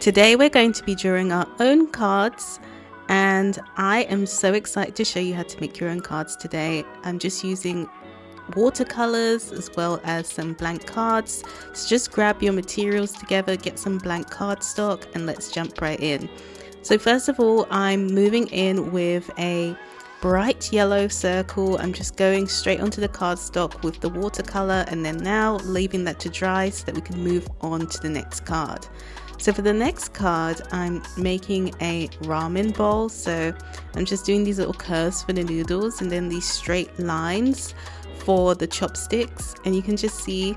Today we're going to be drawing our own cards, and I am so excited to show you how to make your own cards today. I'm just using watercolors as well as some blank cards. So just grab your materials together, get some blank cardstock, and let's jump right in. So first of all, I'm moving in with a bright yellow circle. I'm just going straight onto the cardstock with the watercolor, and then now leaving that to dry so that we can move on to the next card. So for the next card, I'm making a ramen bowl. So I'm just doing these little curves for the noodles and then these straight lines for the chopsticks. And you can just see,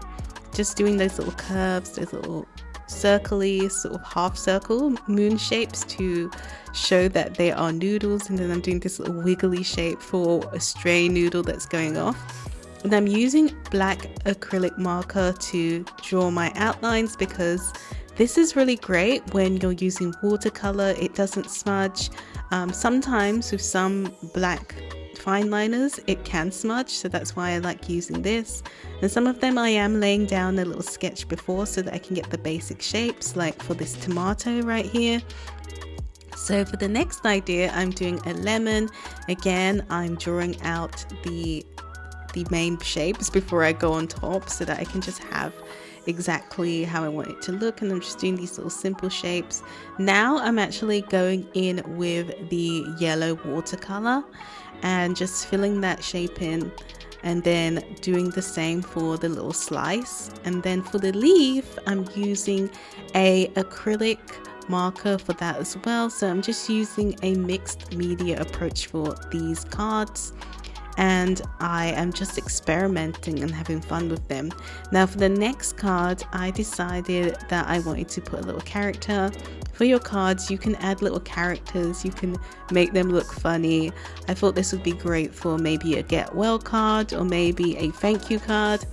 just doing those little curves, those little circly sort of half circle moon shapes to show that they are noodles. And then I'm doing this little wiggly shape for a stray noodle that's going off. And I'm using black acrylic marker to draw my outlines because this is really great when you're using watercolor. It doesn't smudge. Sometimes with some black fine liners it can smudge, so that's why I like using this. And some of them I am laying down a little sketch before so that I can get the basic shapes, like for this tomato right here. So for the next idea, I'm doing a lemon. Again, I'm drawing out the main shapes before I go on top so that I can just have exactly how I want it to look. And I'm just doing these little simple shapes. Now I'm actually going in with the yellow watercolor and just filling that shape in, and then doing the same for the little slice. And then for the leaf, I'm using a acrylic marker for that as well. So I'm just using a mixed media approach for these cards, and I am just experimenting and having fun with them. Now for the next card, I decided that I wanted to put a little character. For your cards, you can add little characters, you can make them look funny. I thought this would be great for maybe a get well card or maybe a thank you card.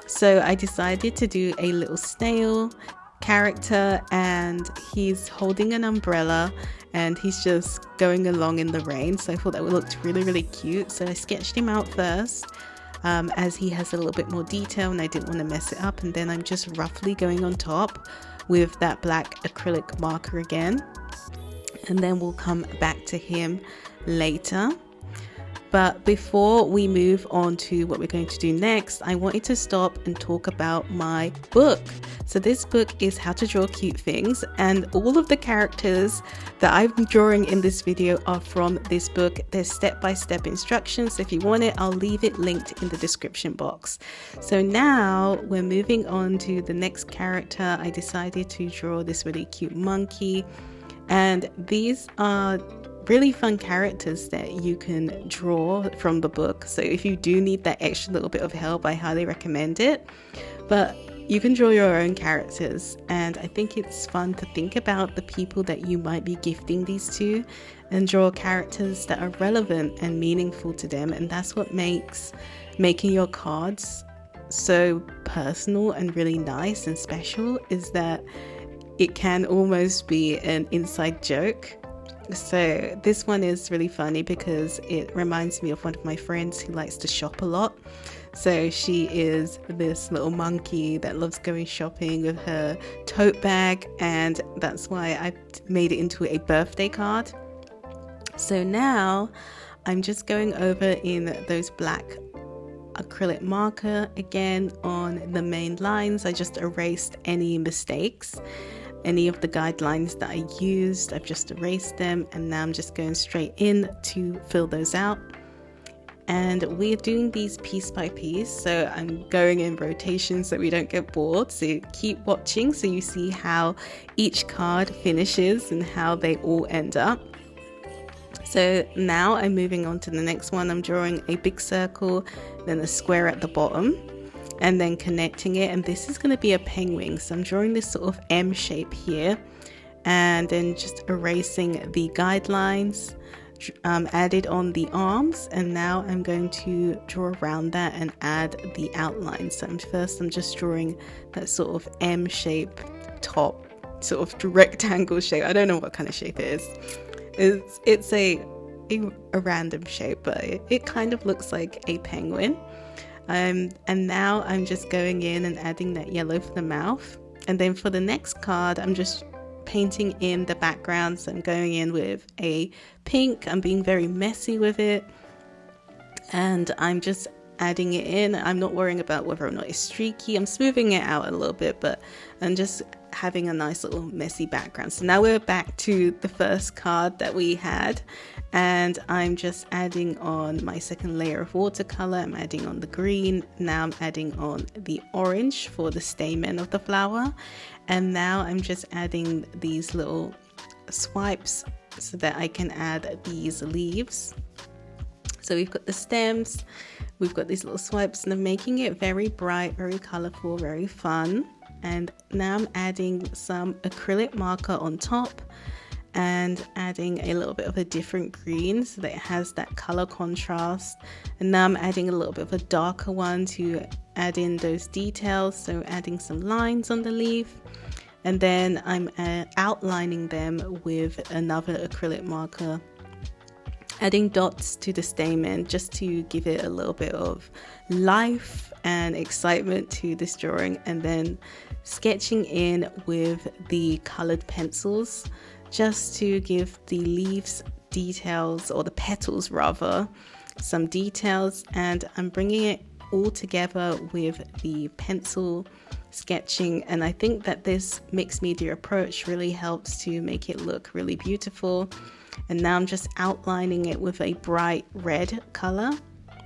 So I decided to do a little snail character, and he's holding an umbrella and he's just going along in the rain. So I thought that looked really cute. So I sketched him out first as he has a little bit more detail and I didn't want to mess it up. And then I'm just roughly going on top with that black acrylic marker again. And then we'll come back to him later. But before we move on to what we're going to do next, I wanted to stop and talk about my book. So this book is How to Draw Cute Things, and all of the characters that I'm drawing in this video are from this book. There's step-by-step instructions. So if you want it, I'll leave it linked in the description box. So now we're moving on to the next character. I decided to draw this really cute monkey, and these are really fun characters that you can draw from the book. So if you do need that extra little bit of help, I highly recommend it. But you can draw your own characters, and I think it's fun to think about the people that you might be gifting these to and draw characters that are relevant and meaningful to them. And that's what makes making your cards so personal and really nice and special, is that it can almost be an inside joke. So this one is really funny because it reminds me of one of my friends who likes to shop a lot. So she is this little monkey that loves going shopping with her tote bag, and that's why I made it into a birthday card. So now I'm just going over in those black acrylic marker again on the main lines. I just erased any mistakes. Any of the guidelines that I used, I've just erased them, and now I'm just going straight in to fill those out. And we're doing these piece by piece, so I'm going in rotation so we don't get bored. So keep watching so you see how each card finishes and how they all end up. So now I'm moving on to the next one. I'm drawing a big circle, then a square at the bottom, and then connecting it, and this is going to be a penguin. So I'm drawing this sort of M shape here, and then just erasing the guidelines, added on the arms, and now I'm going to draw around that and add the outline. So I'm just drawing that sort of M shape top, sort of rectangle shape. I don't know what kind of shape it is. It's a random shape, but it kind of looks like a penguin. And now I'm just going in and adding that yellow for the mouth. And then for the next card, I'm just painting in the background. So I'm going in with a pink. I'm being very messy with it, and I'm just adding it in. I'm not worrying about whether or not it's streaky. I'm smoothing it out a little bit, but I'm just having a nice little messy background. So now we're back to the first card that we had, and I'm just adding on my second layer of watercolor. I'm adding on the green. Now I'm adding on the orange for the stamen of the flower, and now I'm just adding these little swipes so that I can add these leaves. So we've got the stems, we've got these little swipes, and I'm making it very bright, very colorful, very fun. And now I'm adding some acrylic marker on top and adding a little bit of a different green so that it has that color contrast. And now I'm adding a little bit of a darker one to add in those details. So adding some lines on the leaf, and then I'm outlining them with another acrylic marker, adding dots to the stamen just to give it a little bit of life and excitement to this drawing, and then sketching in with the colored pencils just to give the leaves details, or the petals rather, some details. And I'm bringing it all together with the pencil sketching, and I think that this mixed media approach really helps to make it look really beautiful. And now I'm just outlining it with a bright red color,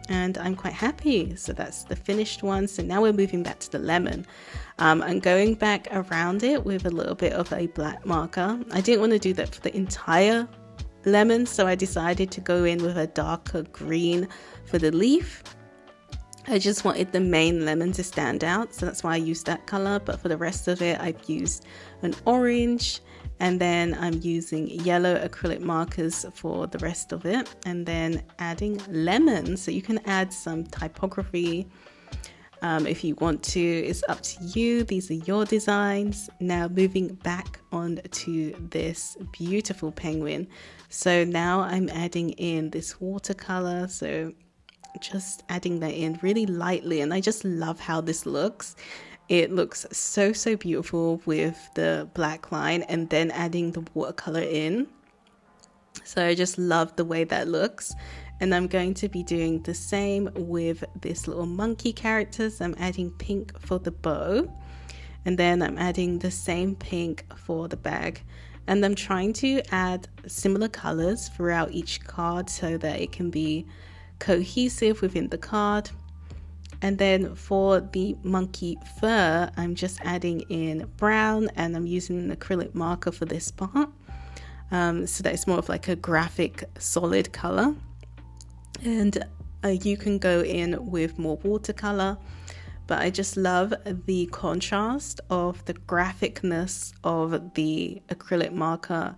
and I'm quite happy. So that's the finished one. So now we're moving back to the lemon. I'm going back around it with a little bit of a black marker. I didn't want to do that for the entire lemon, so I decided to go in with a darker green for the leaf. I just wanted the main lemon to stand out, so that's why I used that color. But for the rest of it, I've used an orange, and then I'm using yellow acrylic markers for the rest of it, and then adding lemon. So you can add some typography if you want to. It's up to you. These are your designs. Now moving back on to this beautiful penguin. So now I'm adding in this watercolor. So just adding that in really lightly, and I just love how this looks. It looks so beautiful with the black line and then adding the watercolor in. So I just love the way that looks. And I'm going to be doing the same with this little monkey character. So I'm adding pink for the bow, and then I'm adding the same pink for the bag. And I'm trying to add similar colors throughout each card so that it can be cohesive within the card. And then for the monkey fur, I'm just adding in brown, and I'm using an acrylic marker for this part, so that it's more of like a graphic solid color. And you can go in with more watercolor, but I just love the contrast of the graphicness of the acrylic marker,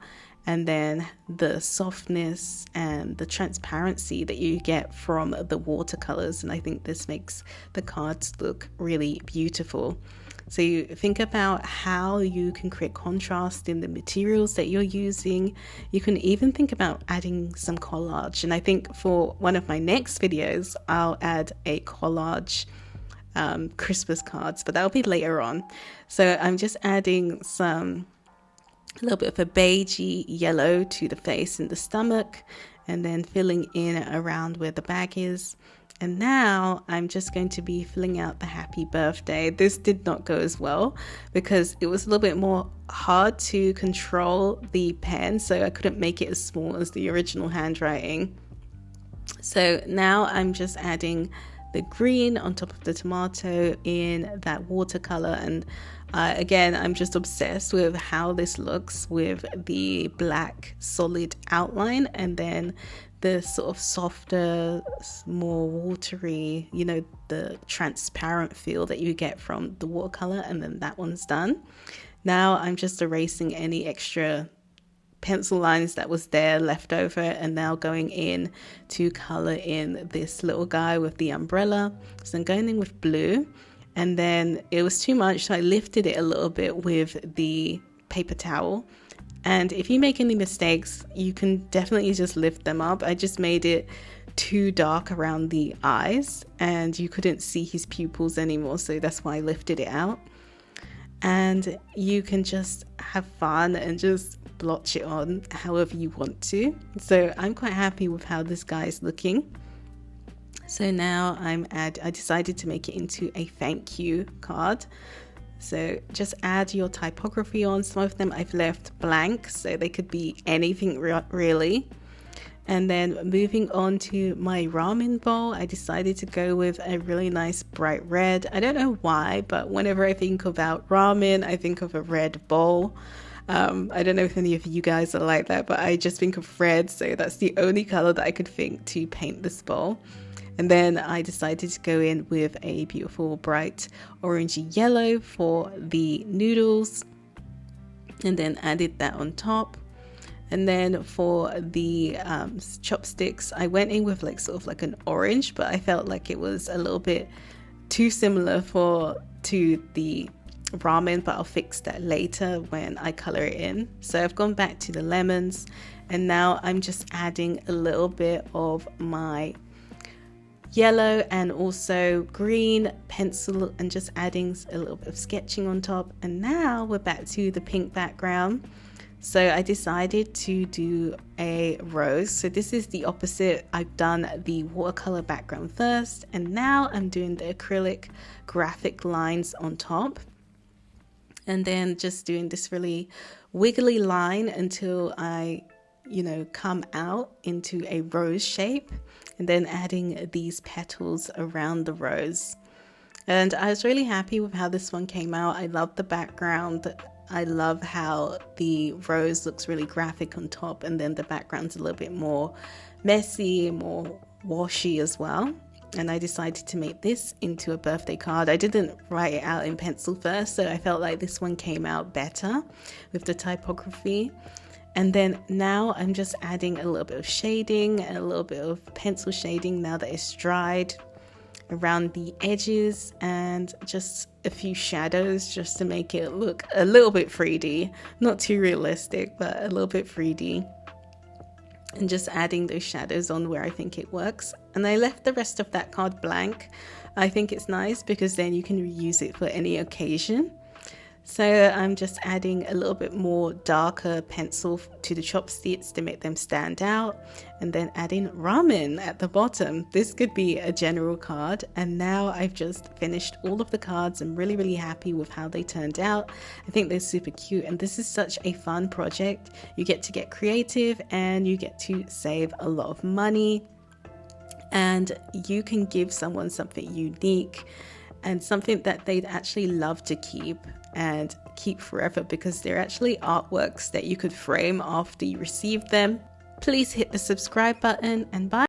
and then the softness and the transparency that you get from the watercolors. And I think this makes the cards look really beautiful. So you think about how you can create contrast in the materials that you're using. You can even think about adding some collage. And I think for one of my next videos, I'll add a collage Christmas cards, but that'll be later on. So I'm just adding a little bit of a beigey yellow to the face and the stomach, and then filling in around where the bag is. And now I'm just going to be filling out the happy birthday. This did not go as well because it was a little bit more hard to control the pen, so I couldn't make it as small as the original handwriting. So now I'm just adding the green on top of the tomato in that watercolor. And again, I'm just obsessed with how this looks with the black solid outline, and then the sort of softer, more watery, the transparent feel that you get from the watercolor. And then that one's done. Now I'm just erasing any extra pencil lines that was there left over, and now going in to color in this little guy with the umbrella. So I'm going in with blue, and then it was too much, so I lifted it a little bit with the paper towel. And if you make any mistakes, you can definitely just lift them up. I just made it too dark around the eyes and you couldn't see his pupils anymore, so that's why I lifted it out. and you can just have fun and just blotch it on however you want to. So I'm quite happy with how this guy is looking. So now I decided to make it into a thank you card. So just add your typography on. Some of them I've left blank, so they could be anything really. And then moving on to my ramen bowl, I decided to go with a really nice bright red. I don't know why, but whenever I think about ramen, I think of a red bowl. I don't know if any of you guys are like that, but I just think of red, so that's the only color that I could think to paint this bowl. And then I decided to go in with a beautiful bright orangey yellow for the noodles, and then added that on top. And then for the chopsticks, I went in with like sort of like an orange, but I felt like it was a little bit too similar to the ramen, but I'll fix that later when I color it in. So I've gone back to the lemons, and now I'm just adding a little bit of my yellow and also green pencil and just adding a little bit of sketching on top. And now we're back to the pink background. So I decided to do a rose. So this is the opposite. I've done the watercolor background first, and now I'm doing the acrylic graphic lines on top. And then just doing this really wiggly line until I, come out into a rose shape, and then adding these petals around the rose. And I was really happy with how this one came out. I love the background. I love how the rose looks really graphic on top, and then the background's a little bit more messy, more washy as well. And I decided to make this into a birthday card. I didn't write it out in pencil first, so I felt like this one came out better with the typography. And then now I'm just adding a little bit of shading and a little bit of pencil shading now that it's dried around the edges, and just a few shadows just to make it look a little bit 3D, not too realistic, but a little bit 3D, and just adding those shadows on where I think it works. And I left the rest of that card blank. I think it's nice because then you can reuse it for any occasion. So I'm just adding a little bit more darker pencil to the chopsticks to make them stand out, and then adding ramen at the bottom. This could be a general card. And now I've just finished all of the cards. I'm really, really happy with how they turned out. I think they're super cute, and this is such a fun project. You get to get creative and you get to save a lot of money, and you can give someone something unique and something that they'd actually love to keep and keep forever, because they're actually artworks that you could frame after you receive them. Please hit the subscribe button, and bye.